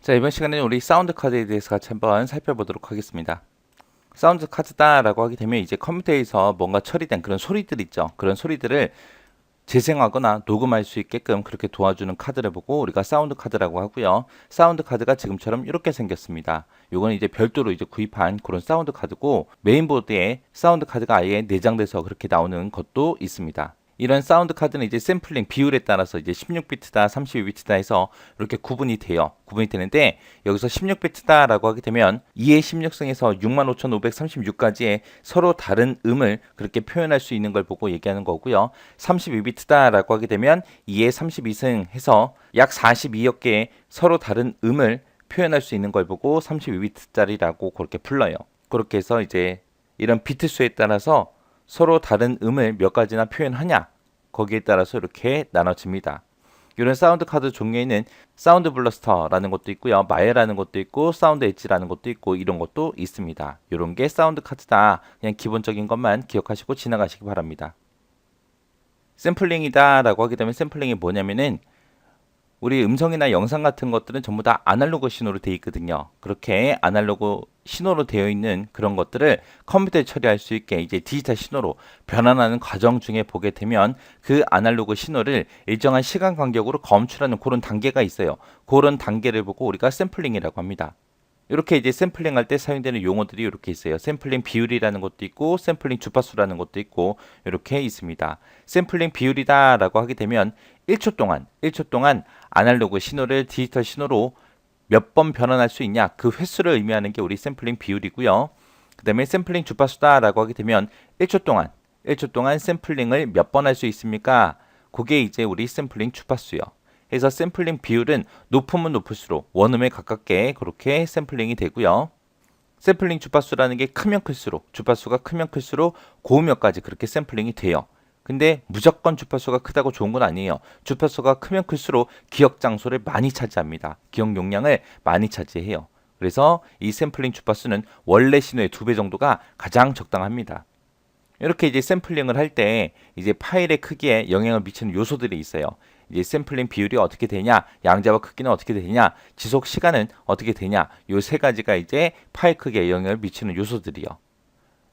자, 이번 시간에는 우리 사운드 카드에 대해서 같이 한번 살펴보도록 하겠습니다. 사운드 카드다라고 하게 되면 이제 컴퓨터에서 뭔가 처리된 그런 소리들 있죠. 그런 소리들을 재생하거나 녹음할 수 있게끔 그렇게 도와주는 카드를 보고 우리가 사운드 카드라고 하고요. 사운드 카드가 지금처럼 이렇게 생겼습니다. 요거는 이제 별도로 이제 구입한 그런 사운드 카드고, 메인보드에 사운드 카드가 아예 내장돼서 그렇게 나오는 것도 있습니다. 이런 사운드 카드는 이제 샘플링 비율에 따라서 이제 16비트다, 32비트다 해서 이렇게 구분이 되는데, 여기서 16비트다라고 하게 되면 2의 16승에서 65,536까지의 서로 다른 음을 그렇게 표현할 수 있는 걸 보고 얘기하는 거고요. 32비트다라고 하게 되면 2의 32승 해서 약 42억 개의 서로 다른 음을 표현할 수 있는 걸 보고 32비트짜리라고 그렇게 불러요. 그렇게 해서 이제 이런 비트 수에 따라서 서로 다른 음을 몇 가지나 표현하냐, 거기에 따라서 이렇게 나눠집니다. 이런 사운드 카드 종류에는 사운드 블러스터라는 것도 있고요, 마에라는 것도 있고, 사운드 엣지라는 것도 있고, 이런 것도 있습니다. 이런 게 사운드 카드다. 그냥 기본적인 것만 기억하시고 지나가시기 바랍니다. 샘플링이다 라고 하게 되면 샘플링이 뭐냐면은 우리 음성이나 영상 같은 것들은 전부 다 아날로그 신호로 되어 있거든요. 그렇게 아날로그 신호로 되어 있는 그런 것들을 컴퓨터에 처리할 수 있게 이제 디지털 신호로 변환하는 과정 중에 보게 되면, 그 아날로그 신호를 일정한 시간 간격으로 검출하는 그런 단계가 있어요. 그런 단계를 보고 우리가 샘플링이라고 합니다. 이렇게 이제 샘플링 할 때 사용되는 용어들이 이렇게 있어요. 샘플링 비율이라는 것도 있고, 샘플링 주파수라는 것도 있고, 이렇게 있습니다. 샘플링 비율이다라고 하게 되면 1초 동안 아날로그 신호를 디지털 신호로 몇 번 변환할 수 있냐, 그 횟수를 의미하는 게 우리 샘플링 비율이고요. 그 다음에 샘플링 주파수다라고 하게 되면 1초 동안 샘플링을 몇 번 할 수 있습니까? 그게 이제 우리 샘플링 주파수요. 그래서 샘플링 비율은 높으면 높을수록 원음에 가깝게 그렇게 샘플링이 되고요. 샘플링 주파수라는 게 크면 클수록, 주파수가 크면 클수록 고음역까지 그렇게 샘플링이 돼요. 근데 무조건 주파수가 크다고 좋은 건 아니에요. 주파수가 크면 클수록 기억 장소를 많이 차지합니다. 기억 용량을 많이 차지해요. 그래서 이 샘플링 주파수는 원래 신호의 2배 정도가 가장 적당합니다. 이렇게 이제 샘플링을 할 때 이제 파일의 크기에 영향을 미치는 요소들이 있어요. 이제 샘플링 비율이 어떻게 되냐, 양자와 크기는 어떻게 되냐, 지속 시간은 어떻게 되냐, 요 세 가지가 이제 파일 크기에 영향을 미치는 요소들이요.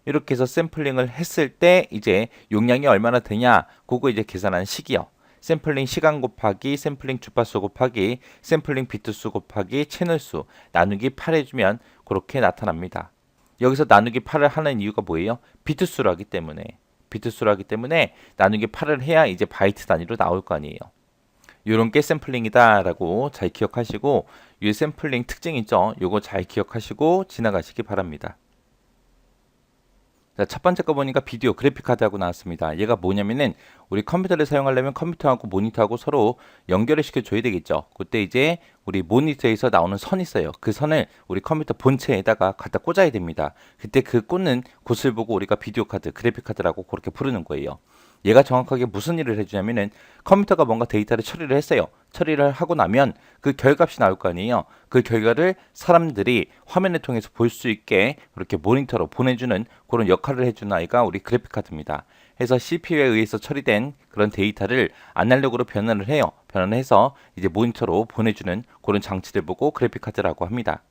이렇게 해서 샘플링을 했을 때 이제 용량이 얼마나 되냐, 그거 이제 계산하는 식이요. 샘플링 시간 곱하기 샘플링 주파수 곱하기 샘플링 비트수 곱하기 채널수 나누기 8 해주면 그렇게 나타납니다. 여기서 나누기 8을 하는 이유가 뭐예요? 비트수로 하기 때문에. 비트수로 하기 때문에 나누기 8을 해야 이제 바이트 단위로 나올 거 아니에요. 요런 게 샘플링이다 라고 잘 기억하시고, 이 샘플링 특징 있죠? 요거 잘 기억하시고 지나가시기 바랍니다. 자, 첫 번째 거 보니까 비디오 그래픽 카드하고 나왔습니다. 얘가 뭐냐면은 우리 컴퓨터를 사용하려면 컴퓨터하고 모니터하고 서로 연결을 시켜줘야 되겠죠. 그때 이제 우리 모니터에서 나오는 선 있어요. 그 선을 우리 컴퓨터 본체에다가 갖다 꽂아야 됩니다. 그때 그 꽂는 곳을 보고 우리가 비디오 카드, 그래픽 카드라고 그렇게 부르는 거예요. 얘가 정확하게 무슨 일을 해주냐면은 컴퓨터가 뭔가 데이터를 처리를 했어요. 처리를 하고 나면 그 결과값이 나올 거 아니에요. 그 결과를 사람들이 화면을 통해서 볼 수 있게 그렇게 모니터로 보내주는 그런 역할을 해주는 아이가 우리 그래픽 카드입니다. 해서 CPU에 의해서 처리된 그런 데이터를 아날로그로 변환을 해요. 변환을 해서 이제 모니터로 보내주는 그런 장치를 보고 그래픽 카드라고 합니다.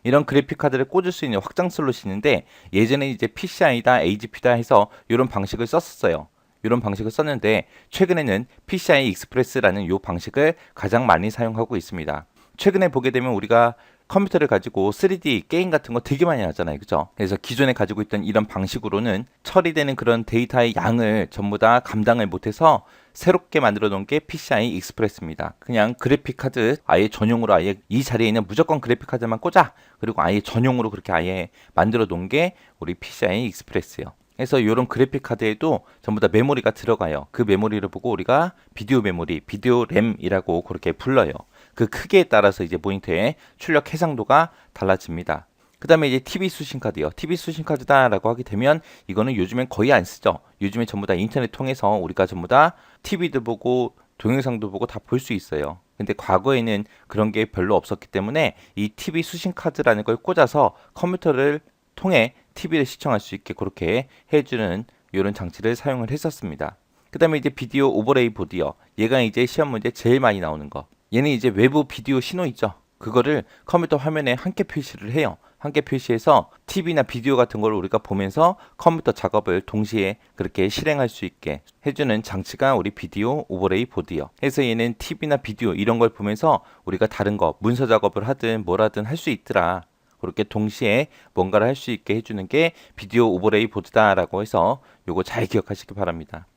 이런 그래픽 카드를 꽂을 수 있는 확장 슬롯이 있는데, 예전에 이제 PCI다, AGP다 해서 이런 방식을 썼었어요. 이런 방식을 썼는데 최근에는 PCI 익스프레스라는 이 방식을 가장 많이 사용하고 있습니다. 최근에 보게 되면 우리가 컴퓨터를 가지고 3D 게임 같은 거 되게 많이 하잖아요. 그죠? 그래서 기존에 가지고 있던 이런 방식으로는 처리되는 그런 데이터의 양을 전부 다 감당을 못해서 새롭게 만들어 놓은 게 PCI 익스프레스입니다. 그냥 그래픽 카드 아예 전용으로 아예 이 자리에 있는 무조건 그래픽 카드만 꽂아. 그리고 아예 전용으로 그렇게 아예 만들어 놓은 게 우리 PCI 익스프레스예요. 그래서 이런 그래픽 카드에도 전부 다 메모리가 들어가요. 그 메모리를 보고 우리가 비디오 메모리, 비디오 램이라고 그렇게 불러요. 그 크기에 따라서 이제 모니터의 출력 해상도가 달라집니다. 그 다음에 이제 TV 수신 카드요. TV 수신 카드다라고 하게 되면 이거는 요즘엔 거의 안 쓰죠. 요즘에 전부 다 인터넷 통해서 우리가 전부 다 TV도 보고 동영상도 보고 다 볼 수 있어요. 근데 과거에는 그런 게 별로 없었기 때문에 이 TV 수신 카드라는 걸 꽂아서 컴퓨터를 통해 TV를 시청할 수 있게 그렇게 해주는 이런 장치를 사용을 했었습니다. 그 다음에 이제 비디오 오버레이 보드요. 얘가 이제 시험 문제 제일 많이 나오는 거. 얘는 이제 외부 비디오 신호 있죠. 그거를 컴퓨터 화면에 함께 표시를 해요. 함께 표시해서 TV나 비디오 같은 걸 우리가 보면서 컴퓨터 작업을 동시에 그렇게 실행할 수 있게 해주는 장치가 우리 비디오 오버레이 보드요. 그래서 얘는 TV나 비디오 이런 걸 보면서 우리가 다른 거 문서 작업을 하든 뭘 하든 할 수 있더라. 그렇게 동시에 뭔가를 할 수 있게 해주는 게 비디오 오버레이 보드다라고 해서 요거 잘 기억하시기 바랍니다.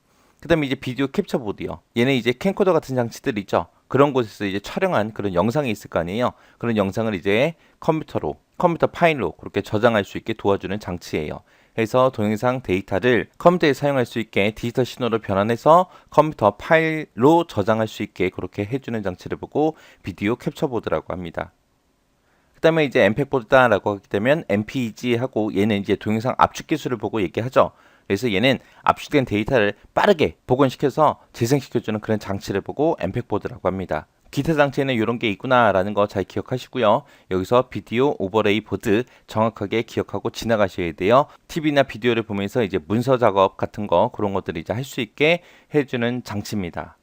그 다음에 이제 비디오 캡처 보드요. 얘는 이제 캠코더 같은 장치들 있죠. 그런 곳에서 이제 촬영한 그런 영상이 있을 거 아니에요. 그런 영상을 이제 컴퓨터 파일로 그렇게 저장할 수 있게 도와주는 장치예요. 그래서 동영상 데이터를 컴퓨터에 사용할 수 있게 디지털 신호로 변환해서 컴퓨터 파일로 저장할 수 있게 그렇게 해주는 장치를 보고 비디오 캡처 보드라고 합니다. 그 다음에 이제 엠팩 보드다라고 하게 되면 MPEG 하고 얘는 이제 동영상 압축 기술을 보고 얘기하죠. 그래서 얘는 압축된 데이터를 빠르게 복원시켜서 재생시켜주는 그런 장치를 보고 엠팩 보드라고 합니다. 기타 장치에는 이런 게 있구나라는 거 잘 기억하시고요. 여기서 비디오 오버레이 보드 정확하게 기억하고 지나가셔야 돼요. TV나 비디오를 보면서 이제 문서 작업 같은 거 그런 것들을 이제 할 수 있게 해주는 장치입니다.